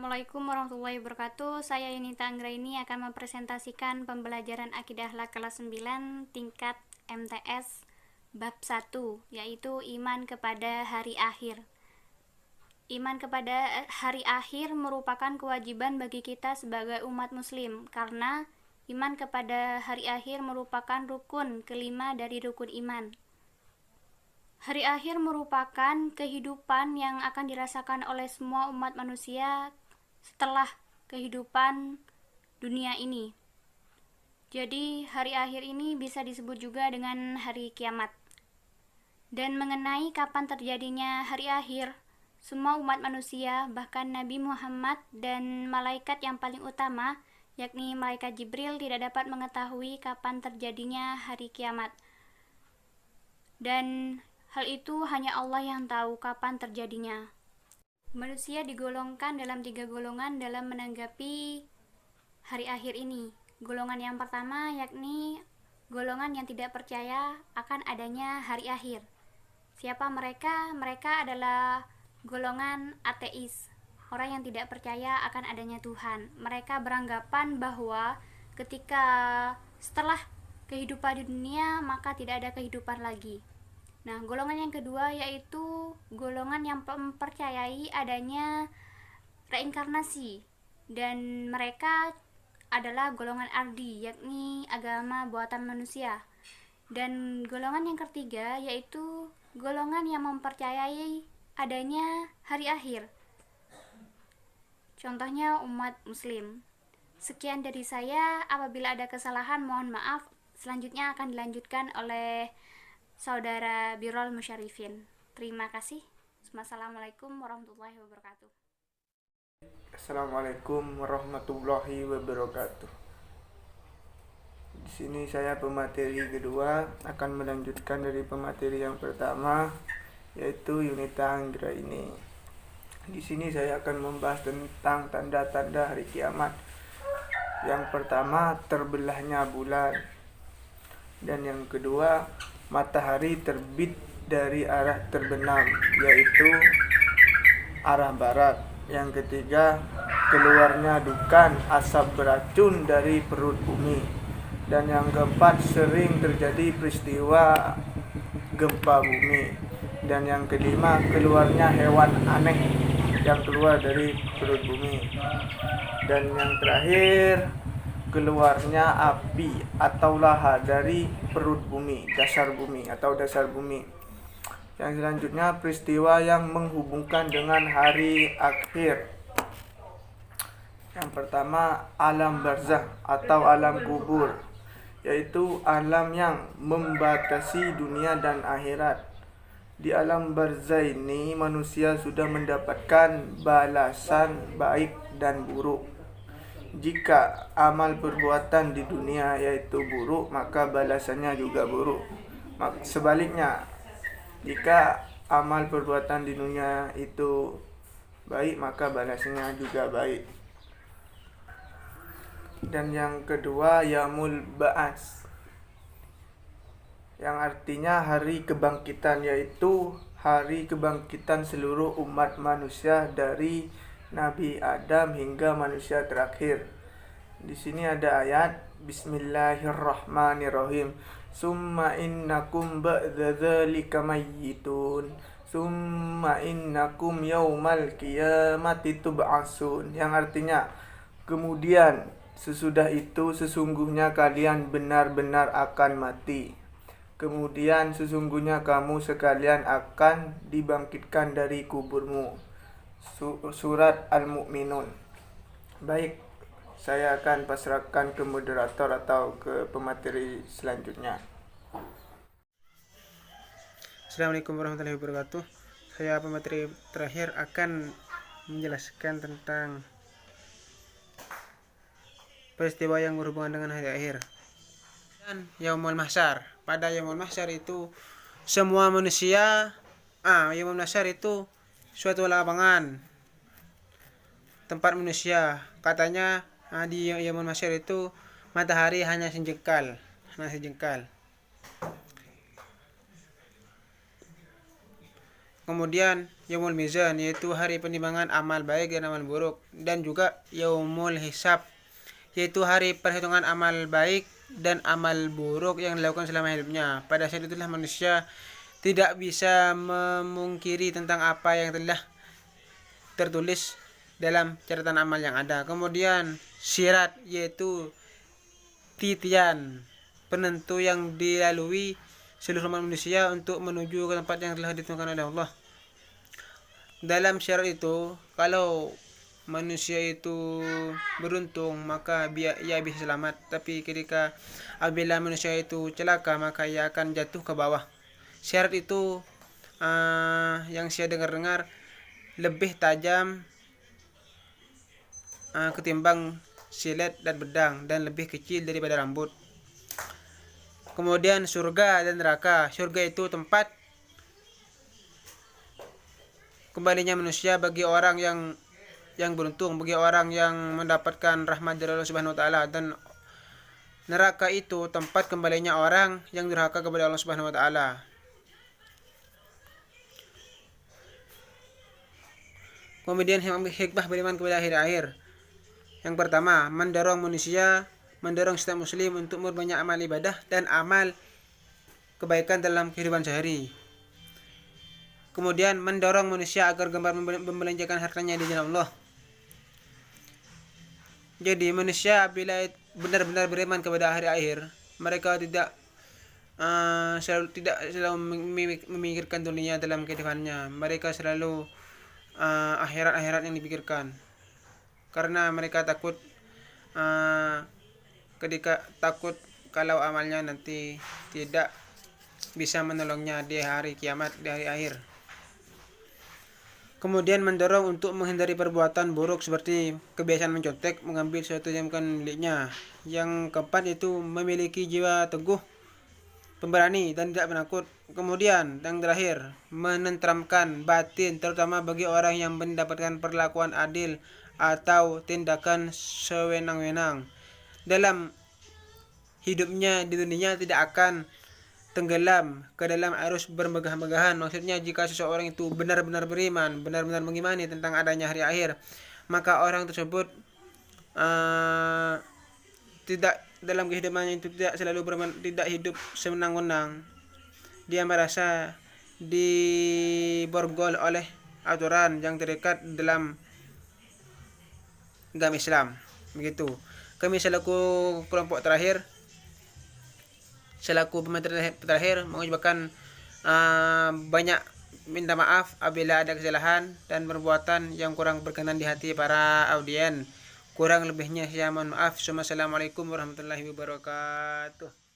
Assalamualaikum warahmatullahi wabarakatuh. Saya Yunita Anggraini akan mempresentasikan pembelajaran Akidah Akhlak kelas 9 tingkat MTS bab 1, yaitu iman kepada hari akhir. Iman kepada hari akhir merupakan kewajiban bagi kita sebagai umat muslim, karena iman kepada hari akhir merupakan rukun kelima dari rukun iman. Hari akhir merupakan kehidupan yang akan dirasakan oleh semua umat manusia setelah kehidupan dunia ini. Jadi hari akhir ini bisa disebut juga dengan hari kiamat. Dan mengenai kapan terjadinya hari akhir, semua umat manusia, bahkan Nabi Muhammad dan malaikat yang paling utama, yakni malaikat Jibril, tidak dapat mengetahui kapan terjadinya hari kiamat. Dan hal itu hanya Allah yang tahu kapan terjadinya. Manusia digolongkan dalam 3 golongan dalam menanggapi hari akhir ini. Golongan yang pertama yakni golongan yang tidak percaya akan adanya hari akhir. Siapa mereka? Mereka adalah golongan ateis, orang yang tidak percaya akan adanya Tuhan. Mereka beranggapan bahwa ketika setelah kehidupan di dunia maka tidak ada kehidupan lagi. Nah, golongan yang kedua yaitu golongan yang mempercayai adanya reinkarnasi, dan mereka adalah golongan ardi, yakni agama buatan manusia. Dan golongan yang ketiga yaitu golongan yang mempercayai adanya hari akhir, contohnya umat muslim. Sekian dari saya, apabila ada kesalahan mohon maaf. Selanjutnya akan dilanjutkan oleh Saudara Birol Musyarifin. Terima kasih. Wassalamualaikum warahmatullahi wabarakatuh. Assalamualaikum warahmatullahi wabarakatuh. Di sini saya pemateri kedua akan melanjutkan dari pemateri yang pertama, yaitu Yunita Anggraini. Di sini saya akan membahas tentang tanda-tanda hari kiamat. Yang pertama, terbelahnya bulan. Dan yang kedua, matahari terbit dari arah terbenam, yaitu arah barat. Yang ketiga, keluarnya dukan asap beracun dari perut bumi. Dan yang keempat, sering terjadi peristiwa gempa bumi. Dan yang kelima, keluarnya hewan aneh yang keluar dari perut bumi. Dan yang terakhir, keluarnya api atau laha dari perut bumi, dasar bumi atau dasar bumi. Yang selanjutnya, peristiwa yang menghubungkan dengan hari akhir. Yang pertama, alam barzakh atau alam kubur, yaitu alam yang membatasi dunia dan akhirat. Di alam barzakh ini manusia sudah mendapatkan balasan baik dan buruk. Jika amal perbuatan di dunia yaitu buruk, maka balasannya juga buruk. Sebaliknya, jika amal perbuatan di dunia itu baik, maka balasannya juga baik. Dan yang kedua, yaumul ba'ats, yang artinya hari kebangkitan, yaitu hari kebangkitan seluruh umat manusia dari Nabi Adam hingga manusia terakhir. Di sini ada ayat Bismillahirrahmanirrahim. Summa innakum ba'da dzalika mayyitun. Summa innakum yaumal qiyamati tub'atsun. Yang artinya, kemudian sesudah itu sesungguhnya kalian benar-benar akan mati. Kemudian sesungguhnya kamu sekalian akan dibangkitkan dari kuburmu. Surat Al-Mu'minun. Baik, saya akan pasrahkan ke moderator atau ke pemateri selanjutnya. Assalamualaikum warahmatullahi wabarakatuh. Saya pemateri terakhir akan menjelaskan tentang peristiwa yang berhubungan dengan hari akhir. Dan Yaumul Mahsyar. Pada Yaumul Mahsyar itu semua manusia, Yaumul Mahsyar itu suatu lapangan tempat manusia. Katanya di Yaumul Mahsyar itu matahari hanya sejengkal. Kemudian yaumul mizan, yaitu hari penimbangan amal baik dan amal buruk, dan juga yaumul hisab, yaitu hari perhitungan amal baik dan amal buruk yang dilakukan selama hidupnya. Pada saat itulah manusia tidak bisa memungkiri tentang apa yang telah tertulis dalam catatan amal yang ada. Kemudian sirat, yaitu titian penentu yang dilalui seluruh umat manusia untuk menuju ke tempat yang telah ditentukan oleh Allah. Dalam syarat itu, kalau manusia itu beruntung maka ia bisa selamat, tapi ketika apabila manusia itu celaka maka ia akan jatuh ke bawah. Syarat itu yang saya dengar lebih tajam ketimbang silet dan pedang, dan lebih kecil daripada rambut. Kemudian surga dan neraka. Surga itu tempat kembalinya manusia bagi orang yang beruntung, bagi orang yang mendapatkan rahmat dari Allah Subhanahu wa taala, dan neraka itu tempat kembalinya orang yang durhaka kepada Allah Subhanahu wa taala. Kemudian hikmah beriman kepada akhir. Yang pertama, mendorong setiap muslim untuk memperbanyak amal ibadah dan amal kebaikan dalam kehidupan sehari. Kemudian mendorong manusia agar gemar membelanjakan hartanya di jalan Allah. Jadi manusia bila benar-benar beriman kepada akhir, mereka tidak selalu memikirkan dunia dalam kehidupannya. Mereka selalu akhirat yang dipikirkan, karena mereka takut kalau amalnya nanti tidak bisa menolongnya di hari kiamat, di hari akhir. Kemudian mendorong untuk menghindari perbuatan buruk seperti kebiasaan mencontek, mengambil sesuatu yang bukan miliknya. Yang keempat itu memiliki jiwa teguh, pemberani dan tidak penakut. Kemudian yang terakhir, menenteramkan batin, terutama bagi orang yang mendapatkan perlakuan adil atau tindakan sewenang-wenang. Dalam hidupnya di dunia tidak akan tenggelam ke dalam arus bermegah-megahan. Maksudnya jika seseorang itu benar-benar beriman, benar-benar mengimani tentang adanya hari akhir, maka orang tersebut tidak dalam kehidupannya itu tidak hidup sewenang-wenang. Dia merasa diborgol oleh aturan yang terikat dalam agama Islam. Begitu. Kami selaku kelompok terakhir, selaku pemateri terakhir, mengucapkan banyak minta maaf apabila ada kesalahan dan perbuatan yang kurang berkenan di hati para audien. Kurang lebihnya saya mohon maaf. Assalamualaikum warahmatullahi wabarakatuh.